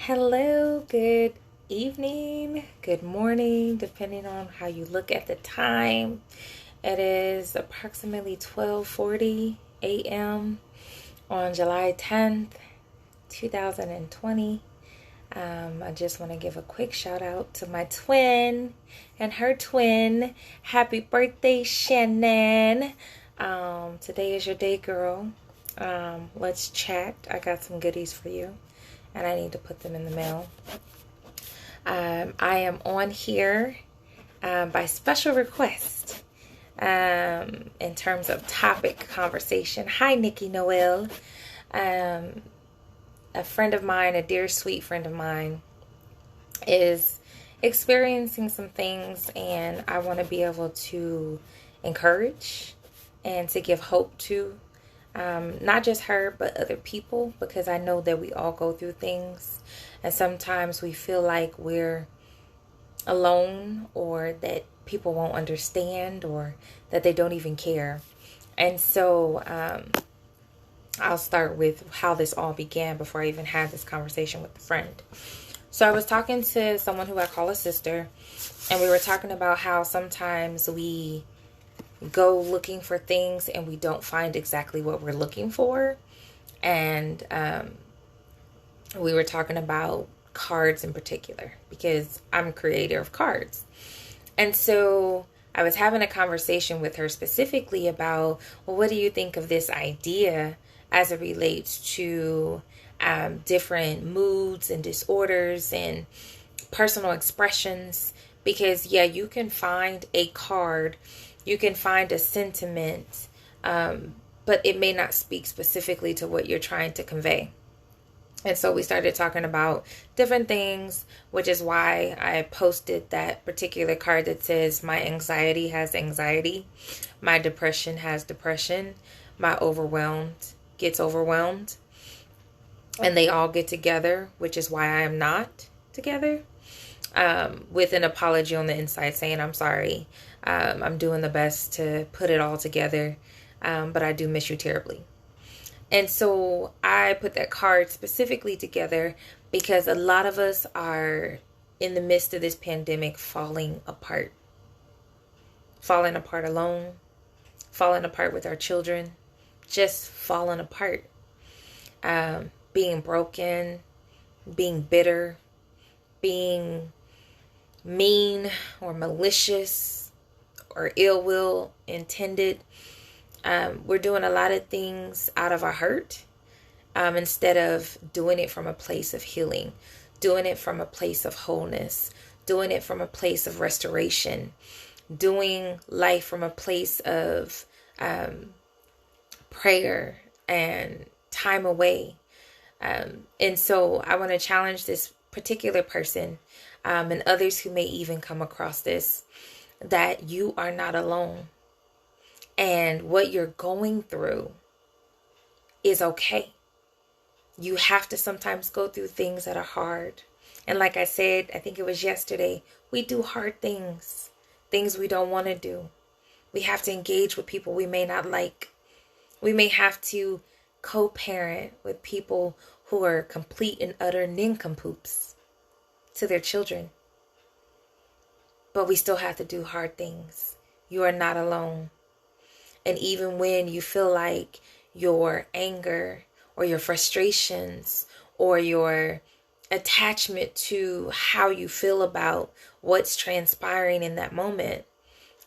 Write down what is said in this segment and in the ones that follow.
Hello, good evening, good morning, depending on how you look at the time. It is approximately 12:40 a.m. on July 10th, 2020. I just want to give a quick shout out to my twin and her twin. Happy birthday, Shannon. Today is your day, girl. Let's chat. I got some goodies for you, and I need to put them in the mail. I am on here by special request in terms of topic conversation. Hi, Nikki Noel. A friend of mine, a dear sweet friend of mine, is experiencing some things, and I want to be able to encourage and to give hope to not just her, but other people, because I know that we all go through things, and sometimes we feel like we're alone, or that people won't understand, or that they don't even care. And so I'll start with how this all began before I even had this conversation with a friend. So I was talking to someone who I call a sister, and we were talking about how sometimes we go looking for things and we don't find exactly what we're looking for. And we were talking about cards in particular, because I'm a creator of cards. And so I was having a conversation with her specifically about, well, what do you think of this idea as it relates to different moods and disorders and personal expressions? Because, yeah, you can find a card, you can find a sentiment, but it may not speak specifically to what you're trying to convey. And so we started talking about different things, which is why I posted that particular card that says, my anxiety has anxiety, my depression has depression, my overwhelmed gets overwhelmed, and they all get together, which is why I am not together, with an apology on the inside saying, I'm sorry, I'm doing the best to put it all together, but I do miss you terribly. And so I put that card specifically together because a lot of us are in the midst of this pandemic falling apart alone, falling apart with our children, just falling apart, being broken, being bitter, being mean or malicious or ill will intended. We're doing a lot of things out of our hurt, instead of doing it from a place of healing, doing it from a place of wholeness, doing it from a place of restoration, doing life from a place of prayer and time away. And so I want to challenge this particular person, and others who may even come across this, that you are not alone. And what you're going through is okay. You have to sometimes go through things that are hard. And like I said, I think it was yesterday, we do hard things, things we don't want to do. We have to engage with people we may not like. We may have to co-parent with people who are complete and utter nincompoops to their children. But we still have to do hard things. You are not alone. And even when you feel like your anger or your frustrations or your attachment to how you feel about what's transpiring in that moment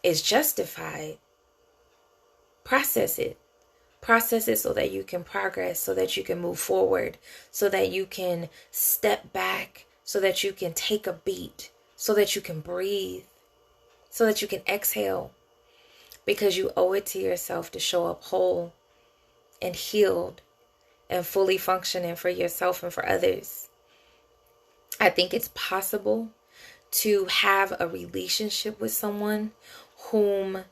is justified, process it. Process it so that you can progress, so that you can move forward, so that you can step back, so that you can take a beat, so that you can breathe, so that you can exhale. Because you owe it to yourself to show up whole and healed and fully functioning for yourself and for others. I think it's possible to have a relationship with someone whom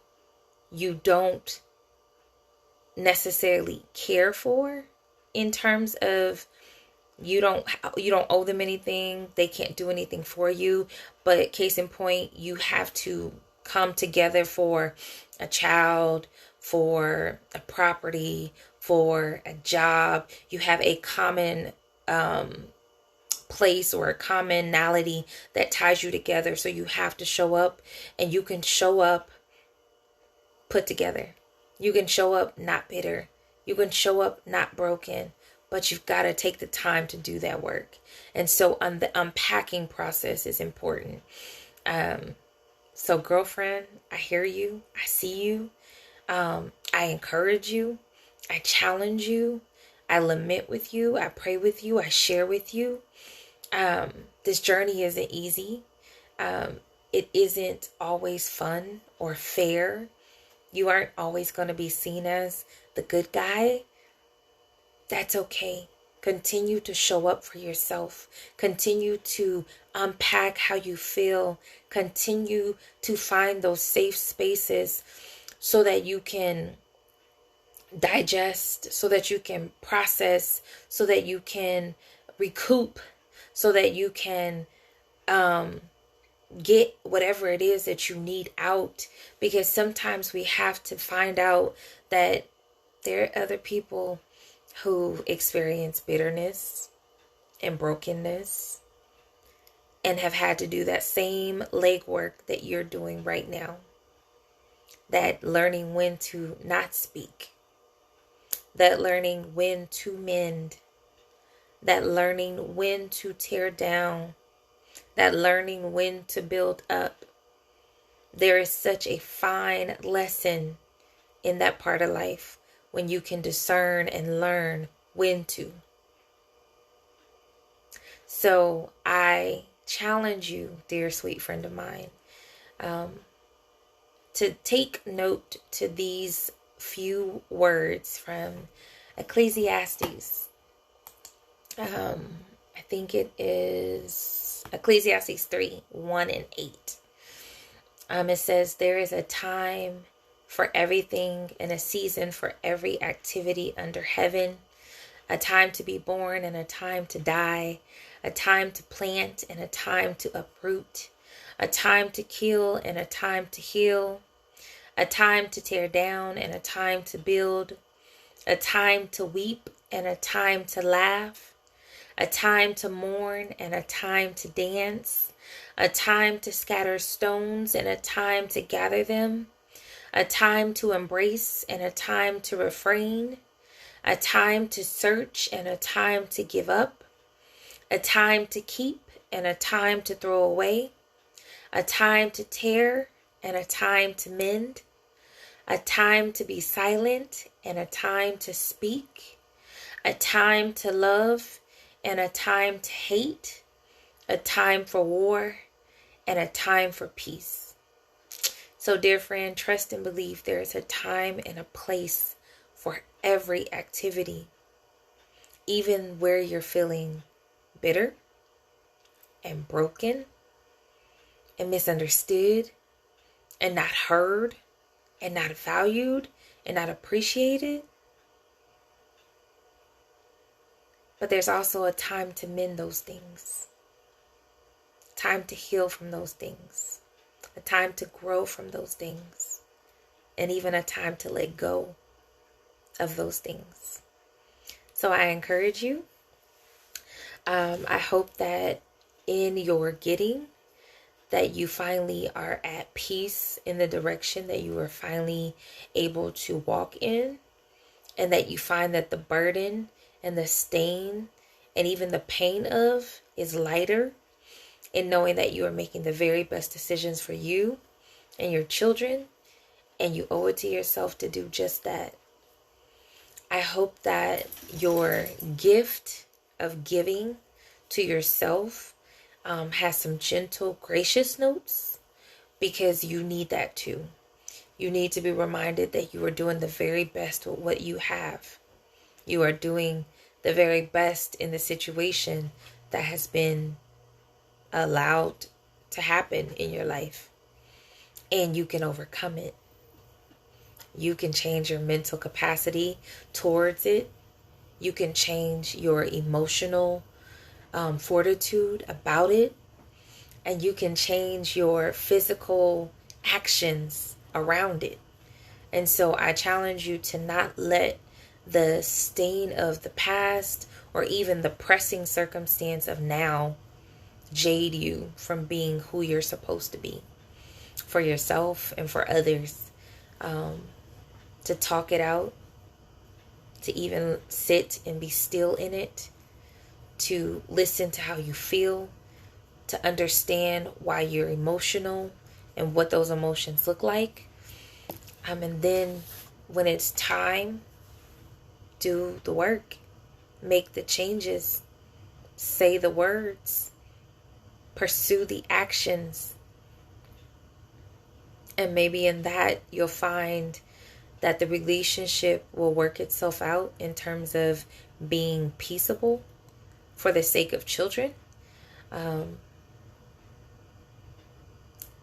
you don't necessarily care for, in terms of you don't owe them anything, they can't do anything for you, but case in point, you have to come together for a child, for a property, for a job. You have a common place or a commonality that ties you together. So you have to show up, and you can show up put together. You can show up not bitter. You can show up not broken, but you've got to take the time to do that work. And so the unpacking process is important. So girlfriend, I hear you. I see you. I encourage you. I challenge you. I lament with you. I pray with you. I share with you. This journey isn't easy. It isn't always fun or fair. You aren't always going to be seen as the good guy. That's okay. Continue to show up for yourself. Continue to unpack how you feel. Continue to find those safe spaces so that you can digest, so that you can process, so that you can recoup, so that you can get whatever it is that you need out. Because sometimes we have to find out that there are other people who experience bitterness and brokenness and have had to do that same legwork that you're doing right now. That learning when to not speak. That learning when to mend. That learning when to tear down. That learning when to build up. There is such a fine lesson in that part of life when you can discern and learn when to. So I challenge you, dear sweet friend of mine, to take note to these few words from Ecclesiastes. I think it is Ecclesiastes 3, 1 and 8. It says, there is a time for everything and a season for every activity under heaven, a time to be born and a time to die, a time to plant and a time to uproot, a time to kill and a time to heal, a time to tear down and a time to build, a time to weep and a time to laugh, a time to mourn and a time to dance, a time to scatter stones and a time to gather them, a time to embrace and a time to refrain, a time to search and a time to give up, a time to keep and a time to throw away, a time to tear and a time to mend, a time to be silent and a time to speak, a time to love and a time to hate, a time for war and a time for peace. So, dear friend, trust and believe there is a time and a place for every activity, even where you're feeling bitter and broken and misunderstood and not heard and not valued and not appreciated. But there's also a time to mend those things, time to heal from those things, a time to grow from those things, and even a time to let go of those things. So I encourage you. I hope that in your getting, that you finally are at peace in the direction that you are finally able to walk in, and that you find that the burden and the stain and even the pain of is lighter, in knowing that you are making the very best decisions for you and your children, and you owe it to yourself to do just that. I hope that your gift of giving to yourself has some gentle, gracious notes, because you need that too. You need to be reminded that you are doing the very best with what you have. You are doing the very best in the situation that has been allowed to happen in your life. And you can overcome it. You can change your mental capacity towards it. You can change your emotional fortitude about it. And you can change your physical actions around it. And so I challenge you to not let the stain of the past or even the pressing circumstance of now jade you from being who you're supposed to be for yourself and for others. To talk it out, to even sit and be still in it, to listen to how you feel, to understand why you're emotional and what those emotions look like. And then when it's time, do the work, make the changes, say the words, pursue the actions. And maybe in that you'll find that the relationship will work itself out in terms of being peaceable for the sake of children. And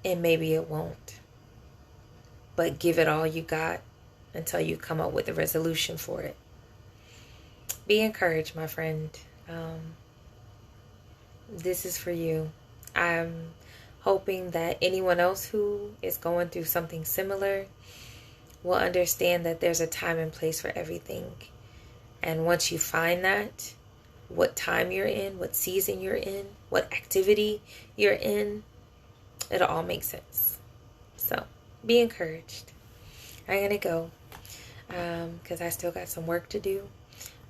maybe it won't. But give it all you got until you come up with a resolution for it. Be encouraged, my friend. This is for you. I'm hoping that anyone else who is going through something similar will understand that there's a time and place for everything. And once you find that, what time you're in, what season you're in, what activity you're in, it'll all make sense. So be encouraged. I'm going to go because I still got some work to do.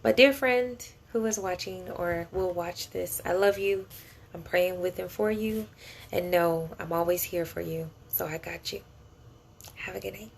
But dear friend who is watching or will watch this, I love you. I'm praying with and for you. And know I'm always here for you. So I got you. Have a good night.